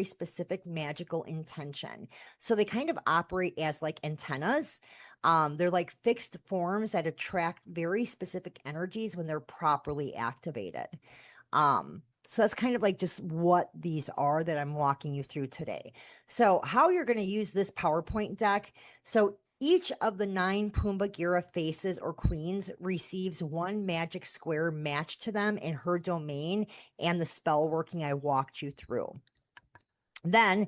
specific magical intention. So they kind of operate as like antennas. They're like fixed forms that attract very specific energies when they're properly activated. So that's kind of like just what these are that I'm walking you through today. So how you're going to use this PowerPoint deck. So each of the 9 Pumbagera faces or queens receives one magic square matched to them in her domain and the spell working I walked you through. Then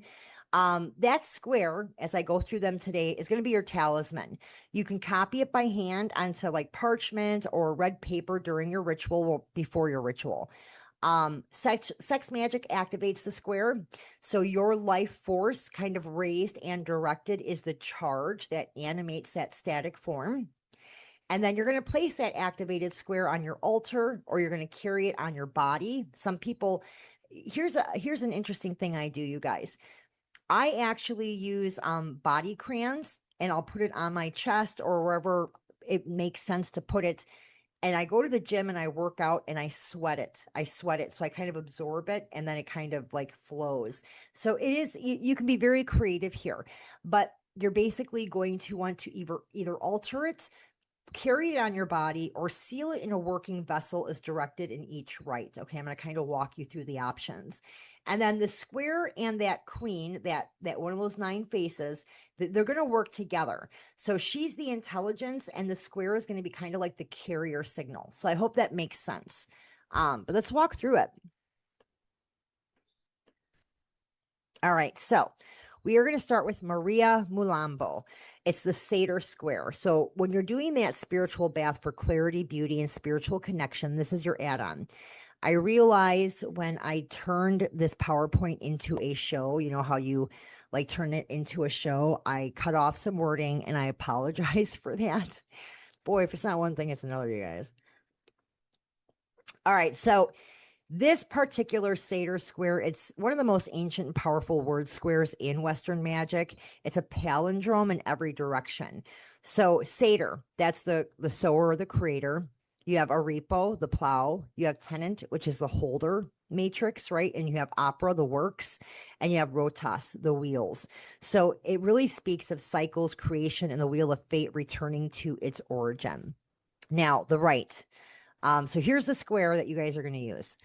that square, as I go through them today, is going to be your talisman. You can copy it by hand onto like parchment or red paper during your ritual or before your ritual. Sex magic activates the square. So your life force, kind of raised and directed, is the charge that animates that static form. And then you're going to place that activated square on your altar, or you're going to carry it on your body. Some people, here's an interesting thing I do, you guys. I actually use body crayons, and I'll put it on my chest or wherever it makes sense to put it. And I go to the gym and I work out and I sweat it. So I kind of absorb it, and then it kind of like flows. So it is, you can be very creative here, but you're basically going to want to either alter it, carry it on your body, or seal it in a working vessel as directed in each rite. Okay, I'm going to kind of walk you through the options. And then the square and that queen, that one of those 9 faces, they're going to work together. So she's the intelligence, and the square is going to be kind of like the carrier signal. So I hope that makes sense. But let's walk through it. All right, so we are going to start with Maria Mulambo. It's the Satyr square. So when you're doing that spiritual bath for clarity, beauty, and spiritual connection, this is your add-on. I realize when I turned this PowerPoint into a show, you know how you like turn it into a show, I cut off some wording, and I apologize for that. Boy, if it's not one thing, it's another, you guys. All right, so this particular Satyr square, it's one of the most ancient and powerful word squares in Western magic. It's a palindrome in every direction. So Satyr, that's the sower or the creator. You have Aripo, the plow. You have Tenant, which is the holder matrix, right? And you have Opera, the works. And you have Rotas, the wheels. So it really speaks of cycles, creation, and the wheel of fate returning to its origin. Now, the right. So here's the square that you guys are going to use.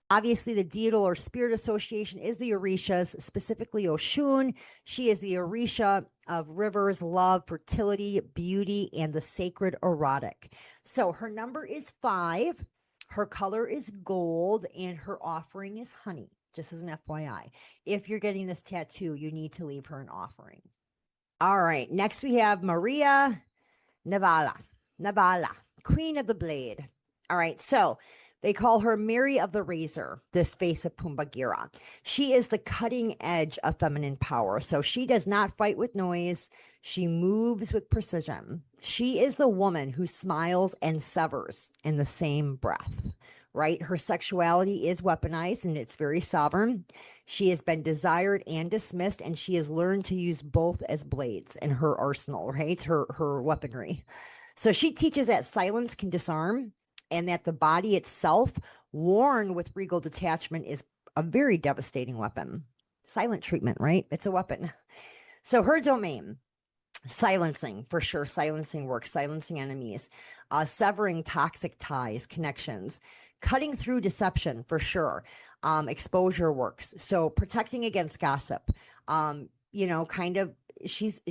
Obviously, the deital or spirit association is the Orishas, specifically Oshun. She is the Orisha of rivers, love, fertility, beauty, and the sacred erotic. So her number is 5. Her color is gold, and her offering is honey, just as an FYI. If you're getting this tattoo, you need to leave her an offering. All right, next we have Maria Navala, Queen of the Blade. All right, so they call her Mary of the Razor, this face of Pumbagera. She is the cutting edge of feminine power. So she does not fight with noise. She moves with precision. She is the woman who smiles and severs in the same breath, right? Her sexuality is weaponized, and it's very sovereign. She has been desired and dismissed, and she has learned to use both as blades in her arsenal, right? Her weaponry. So she teaches that silence can disarm, and that the body itself, worn with regal detachment, is a very devastating weapon. Silent treatment, right? It's a weapon. So her domain, silencing, for sure. Silencing works, silencing enemies, severing toxic ties, connections, cutting through deception, for sure. Exposure works. So protecting against gossip, kind of, she's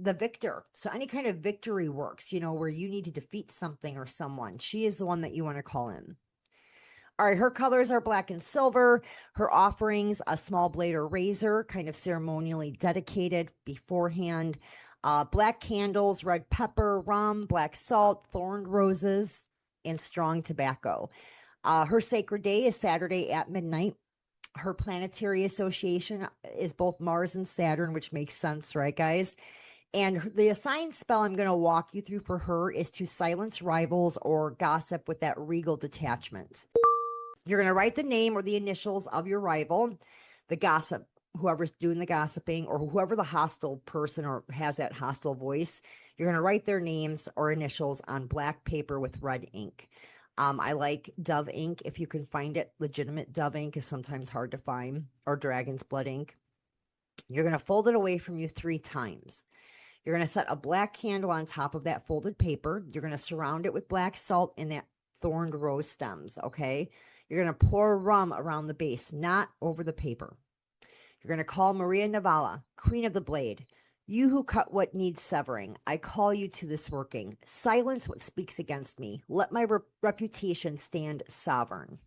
the victor. So any kind of victory works, where you need to defeat something or someone. She is the one that you want to call in. All right, her colors are black and silver. Her offerings, a small blade or razor, kind of ceremonially dedicated beforehand. Black candles, red pepper, rum, black salt, thorned roses, and strong tobacco. Her sacred day is Saturday at midnight. Her planetary association is both Mars and Saturn, which makes sense, right, guys? And the assigned spell I'm going to walk you through for her is to silence rivals or gossip with that regal detachment. You're going to write the name or the initials of your rival, the gossip, whoever's doing the gossiping, or whoever the hostile person or has that hostile voice. You're going to write their names or initials on black paper with red ink. I like Dove ink if you can find it. Legitimate Dove ink is sometimes hard to find, or Dragon's Blood ink. You're going to fold it away from you 3 times. You're going to set a black candle on top of that folded paper. You're going to surround it with black salt and that thorned rose stems, okay? You're going to pour rum around the base, not over the paper. You're going to call Maria Navala, Queen of the Blade. You who cut what needs severing, I call you to this working. Silence what speaks against me. Let my reputation stand sovereign.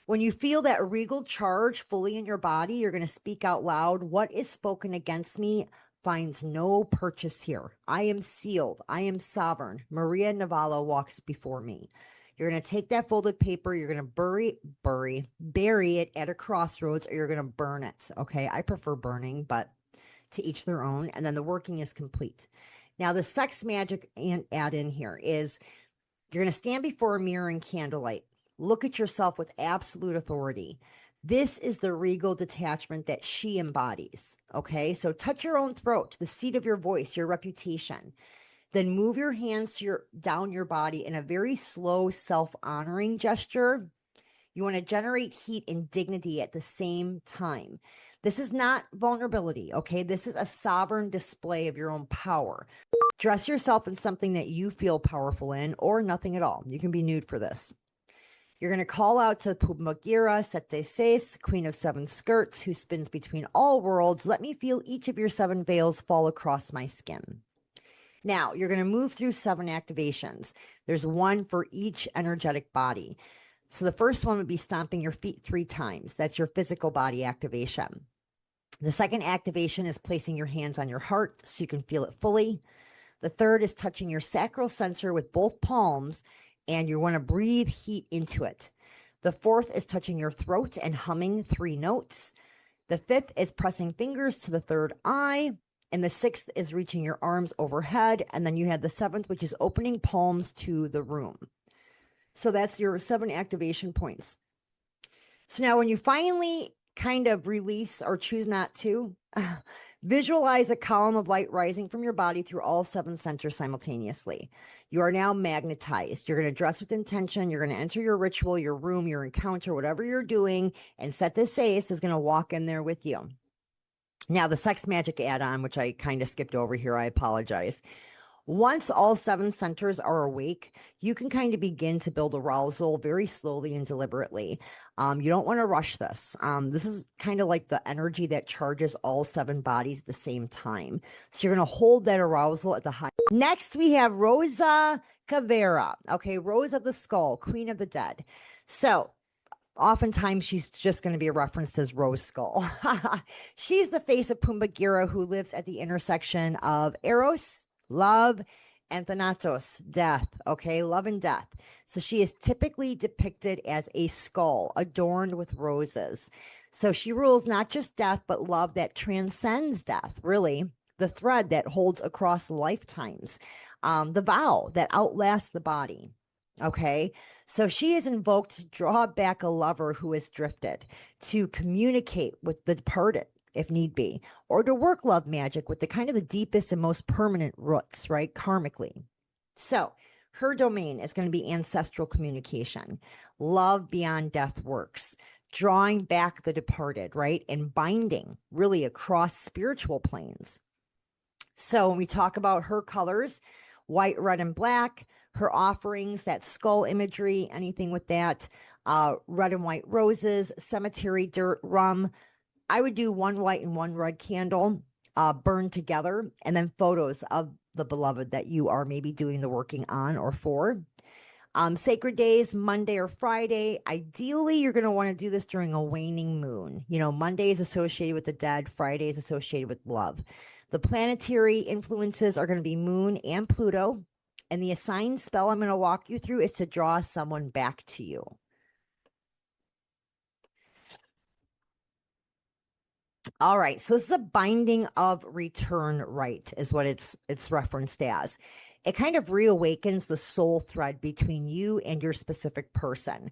When you feel that regal charge fully in your body, you're going to speak out loud. What is spoken against me finds no purchase here. I am sealed. I am sovereign. Maria Navala walks before me. You're going to take that folded paper. You're going to bury it at a crossroads, or you're going to burn it. Okay. I prefer burning, but to each their own. And then the working is complete. Now the sex magic add in here is you're going to stand before a mirror in candlelight. Look at yourself with absolute authority. This is the regal detachment that she embodies. Okay. So touch your own throat, the seat of your voice, your reputation. Then move your hands down your body in a very slow, self-honoring gesture. You want to generate heat and dignity at the same time. This is not vulnerability, okay? This is a sovereign display of your own power. Dress yourself in something that you feel powerful in, or nothing at all. You can be nude for this. You're going to call out to Pumbagira Sete Seis, Queen of 7 Skirts, who spins between all worlds. Let me feel each of your 7 veils fall across my skin. Now, you're going to move through 7 activations. There's 1 for each energetic body. So the first one would be stomping your feet 3 times. That's your physical body activation. The second activation is placing your hands on your heart so you can feel it fully. The third is touching your sacral center with both palms, and you want to breathe heat into it. The fourth is touching your throat and humming 3 notes. The fifth is pressing fingers to the third eye. And the 6th is reaching your arms overhead. And then you had the 7th, which is opening palms to the room. So that's your 7 activation points. So now when you finally kind of release or choose not to, visualize a column of light rising from your body through all 7 centers simultaneously. You are now magnetized. You're going to dress with intention. You're going to enter your ritual, your room, your encounter, whatever you're doing. And Sete Seis is going to walk in there with you. Now, the sex magic add-on, which I kind of skipped over here, I apologize. Once all 7 centers are awake, you can kind of begin to build arousal very slowly and deliberately. You don't want to rush this. This is kind of like the energy that charges all 7 bodies at the same time. So you're going to hold that arousal at the high. Next, we have Rosa Caveira. Okay, Rose of the Skull, Queen of the Dead. So oftentimes, she's just going to be a reference as Rose Skull. She's the face of Pumbagira, who lives at the intersection of Eros, love, and Thanatos, death. Okay, love and death. So she is typically depicted as a skull adorned with roses. So she rules not just death, but love that transcends death, really. The thread that holds across lifetimes, the vow that outlasts the body. Okay, so she is invoked to draw back a lover who has drifted, to communicate with the departed if need be, or to work love magic with the kind of the deepest and most permanent roots, right, karmically. So her domain is going to be ancestral communication, love beyond death works, drawing back the departed, right, and binding really across spiritual planes. So when we talk about her colors, white, red, and black, her offerings, that skull imagery, anything with that, red and white roses, cemetery dirt, rum. I would do 1 white and 1 red candle burned together, and then photos of the beloved that you are maybe doing the working on or for. Sacred days, Monday or Friday. Ideally, you're going to want to do this during a waning moon. You know, Monday is associated with the dead, Friday is associated with love. The planetary influences are going to be Moon and Pluto. And the assigned spell I'm going to walk you through is to draw someone back to you. All right, so this is a binding of return right, is what it's referenced as. It kind of reawakens the soul thread between you and your specific person.